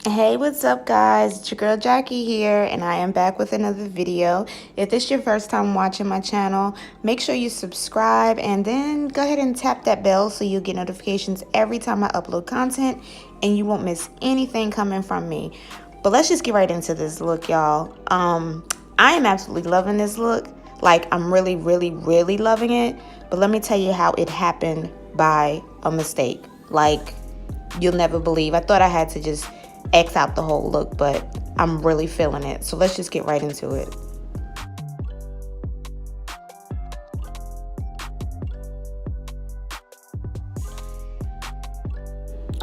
Hey, what's up guys? It's your girl Jackie here, and I am back with another video. If this is your first time watching my channel, make sure you subscribe and then go ahead and tap that bell so you get notifications every time I upload content and you won't miss anything coming from me. But let's just get right into this look, y'all. I am absolutely loving this look. Like, I'm really loving it. But let me tell you how it happened by a mistake. Like, you'll never believe. I thought I had to just X out the whole look, but I'm really feeling it. So let's just get right into it.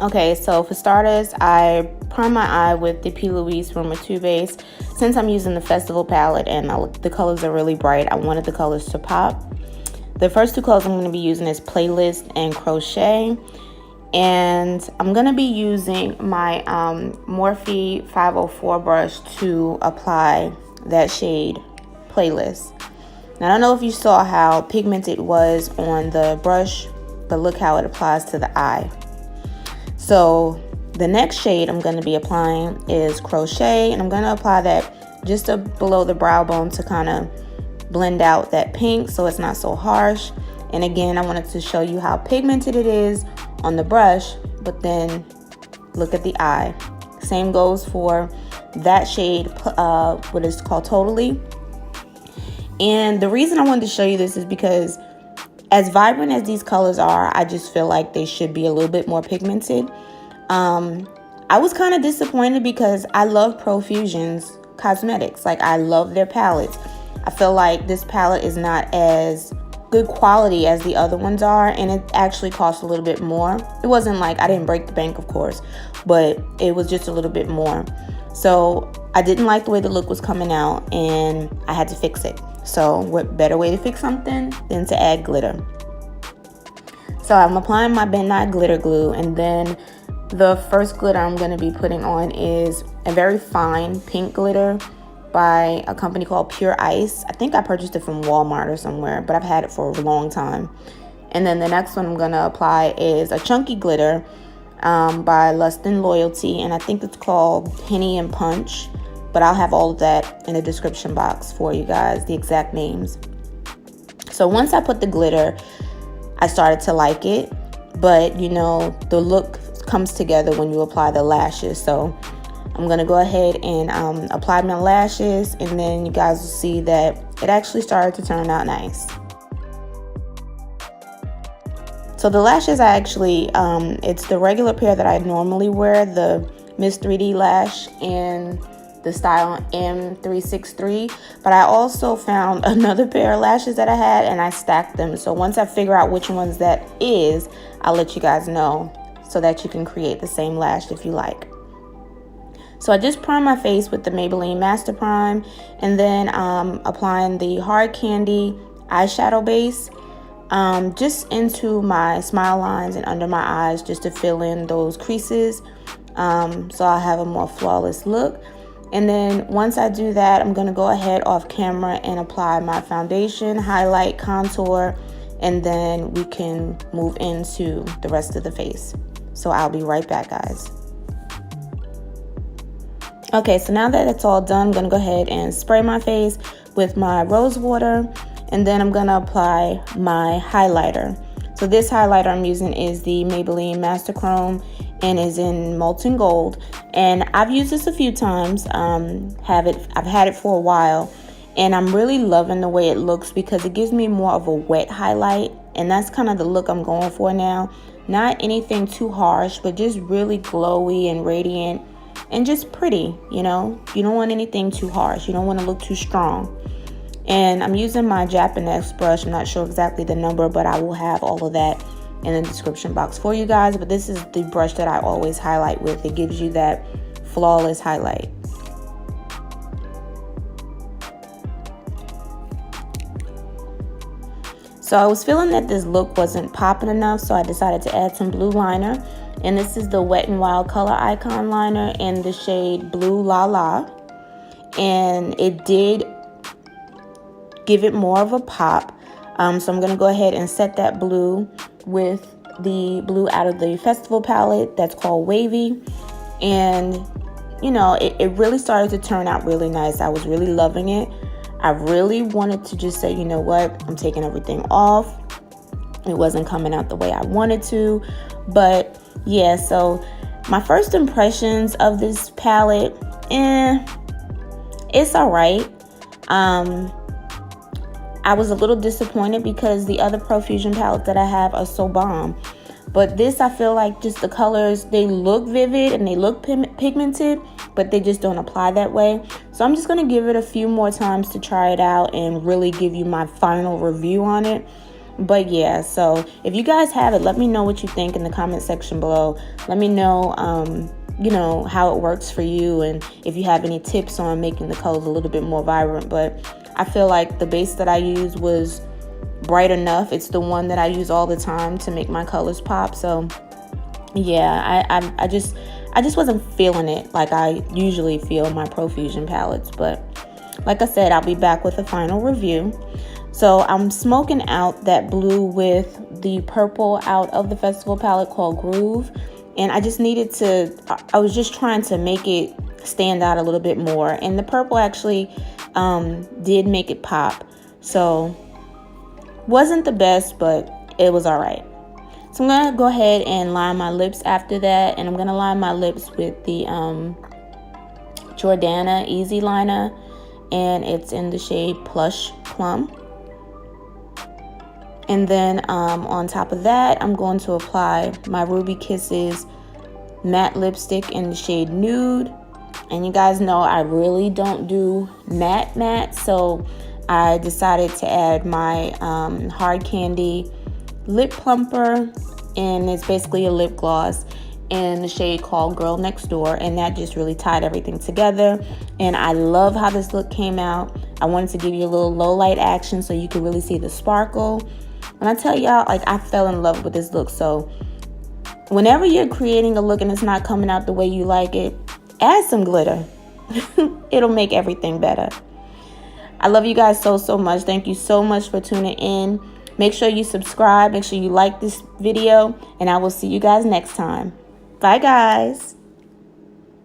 Okay, so for starters, I prime my eye with the P. Louise Rumor 2 base. Since I'm using the Festival palette and the colors are really bright, I wanted the colors to pop. The first two colors I'm going to be using is Playlist and Crochet. And I'm going to be using my Morphe M504 brush to apply that shade Playlist. Now, I don't know if you saw how pigmented it was on the brush, but look how it applies to the eye. So the next shade I'm going to be applying is Crochet, and I'm going to apply that just below the brow bone to kind of blend out that pink so it's not so harsh. And again, I wanted to show you how pigmented it is on the brush, but then look at the eye. Same goes for that shade, what is called Totally. And the reason I wanted to show you this is because as vibrant as these colors are, I just feel like they should be a little bit more pigmented. I was kind of disappointed because I love Profusion's cosmetics. Like, I love their palettes. I feel like this palette is not as good quality as the other ones are, and it actually costs a little bit more. It wasn't like I didn't break the bank, of course, but it was just a little bit more. So I didn't like the way the look was coming out, and I had to fix it. So what better way to fix something than to add glitter? So I'm applying my Nye Glitter Glue, and then the first glitter I'm going to be putting on is a very fine pink glitter by a company called Pure Ice. I think I purchased it from Walmart or somewhere, but I've had it for a long time. And then the next one I'm gonna apply is a chunky glitter by Lust and Loyalty, and I think it's called Henny and Punch, but I'll have all of that in the description box for you guys, the exact names. So once I put the glitter, I started to like it, but you know, the look comes together when you apply the lashes. So I'm going to go ahead and apply my lashes, and then you guys will see that it actually started to turn out nice. So the lashes, I actually, it's the regular pair that I normally wear, the Miss 3D lash in the style M363. But I also found another pair of lashes that I had, and I stacked them. So once I figure out which ones that is, I'll let you guys know so that you can create the same lash if you like. So I just prime my face with the Maybelline Master Prime, and then applying the Hard Candy eyeshadow base just into my smile lines and under my eyes, just to fill in those creases, so I have a more flawless look. And then once I do that, I'm going to go ahead off camera and apply my foundation, highlight, contour, and then we can move into the rest of the face. So I'll be right back, guys. Okay, so now that it's all done, I'm going to go ahead and spray my face with my rose water, and then I'm going to apply my highlighter. So this highlighter I'm using is the Maybelline Master Chrome and is in Molten Gold. And I've used this a few times, I've had it for a while, and I'm really loving the way it looks because it gives me more of a wet highlight, and that's kind of the look I'm going for now. Not anything too harsh, but just really glowy and radiant. And just pretty, you know. You don't want anything too harsh. You don't want to look too strong. And I'm using my Japonseque brush. I'm not sure exactly the number, but I will have all of that in the description box for you guys. But this is the brush that I always highlight with. It gives you that flawless highlight. So I was feeling that this look wasn't popping enough, so I decided to add some blue liner. And this is the Wet n Wild Color Icon Liner in the shade Blue La La. And it did give it more of a pop. So I'm going to go ahead and set that blue with the blue out of the Festival palette that's called Wavy. And you know, it really started to turn out really nice. I was really loving it. I really wanted to just say, you know what, I'm taking everything off. It wasn't coming out the way I wanted to. But yeah, so my first impressions of this palette, it's all right. I was a little disappointed because the other Profusion palettes that I have are so bomb. But this, I feel like just the colors, they look vivid and they look pigmented, but they just don't apply that way. So I'm just going to give it a few more times to try it out and really give you my final review on it. But yeah, so if you guys have it, let me know what you think in the comment section below. Let me know, you know, how it works for you and if you have any tips on making the colors a little bit more vibrant. But I feel like the base that I used was bright enough. It's the one that I use all the time to make my colors pop. So yeah, I just wasn't feeling it like I usually feel my Profusion palettes. But like I said, I'll be back with a final review. So I'm smoking out that blue with the purple out of the Festival palette called Groove. And I just needed to, I was just trying to make it stand out a little bit more. And the purple actually did make it pop. So wasn't the best, but it was all right. So I'm going to go ahead and line my lips after that. And I'm going to line my lips with the Jordana Easy Liner. And it's in the shade Plush Plum. And then on top of that, I'm going to apply my Ruby Kisses matte lipstick in the shade Nude. And you guys know I really don't do matte, so I decided to add my Hard Candy Lip Plumper, and it's basically a lip gloss in the shade called Girl Next Door, and that just really tied everything together. And I love how this look came out. I wanted to give you a little low light action so you could really see the sparkle. When I tell y'all, like, I fell in love with this look. So whenever you're creating a look and it's not coming out the way you like it, add some glitter. It'll make everything better. I love you guys so much. Thank you so much for tuning in. Make sure you subscribe. Make sure you like this video. And I will see you guys next time. Bye, guys.